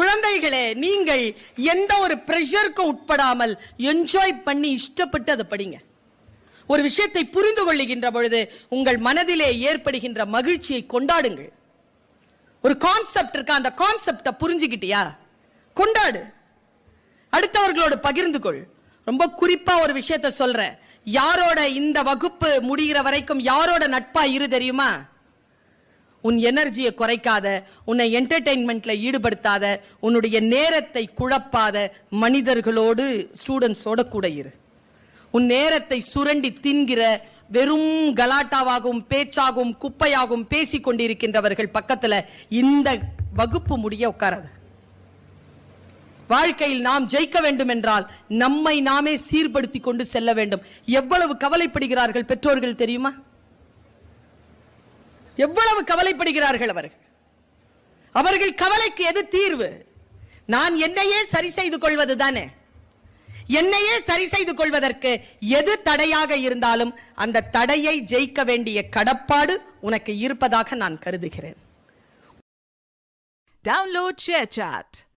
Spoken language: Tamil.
குழந்தைகளே, நீங்கள் எந்த ஒரு பிரஷருக்கும் உட்படாமல் என்ஜாய் பண்ணி இஷ்டப்பட்டு அதை படிங்க. ஒரு விஷயத்தை புரிந்து கொள்ளுகின்ற பொழுது உங்கள் மனதிலே ஏற்படுகின்ற மகிழ்ச்சியை கொண்டாடுங்கள். ஒரு கான்செப்ட் இருக்கா, அந்த கான்செப்டை புரிஞ்சுக்கிட்டியா, கொண்டாடு, அடுத்தவர்களோடு பகிர்ந்து கொள். ரொம்ப குறிப்பா ஒரு விஷயத்தை சொல்றேன். யாரோட இந்த வகுப்பு முடிகிற வரைக்கும் யாரோட நட்பா இரு தெரியுமா? உன் எனர்ஜியை குறைக்காத, உன்னை என்டர்டெயின்மெண்ட்ல ஈடுபடுத்தாத, உன்னுடைய நேரத்தை குழப்பாத மனிதர்களோடு, ஸ்டூடெண்ட்ஸோட கூட இரு. உன் நேரத்தை சுரண்டி தின்கிற, வெறும் கலாட்டாவாகவும் பேச்சாகவும் குப்பையாகவும் பேசிக் கொண்டிருக்கின்றவர்கள் பக்கத்துல இந்த வகுப்பு முடிய உட்காராது. வாழ்க்கையில் நாம் ஜெயிக்க வேண்டும் என்றால் நம்மை நாமே சீர்படுத்திக் கொண்டு செல்ல வேண்டும். எவ்வளவு கவலைப்படுகிறார்கள் பெற்றோர்கள் தெரியுமா? எவ்வளவு கவலைப்படுகிறார்கள் அவர்கள் கவலைக்கு எது தீர்வு? நான் என்னையே சரி செய்து கொள்வது தானே. என்னையே சரி செய்து கொள்வதற்கு எது தடையாக இருந்தாலும் அந்த தடையை ஜெயிக்க வேண்டிய கடப்பாடு உனக்கு இருப்பதாக நான் கருதுகிறேன். Download ShareChat.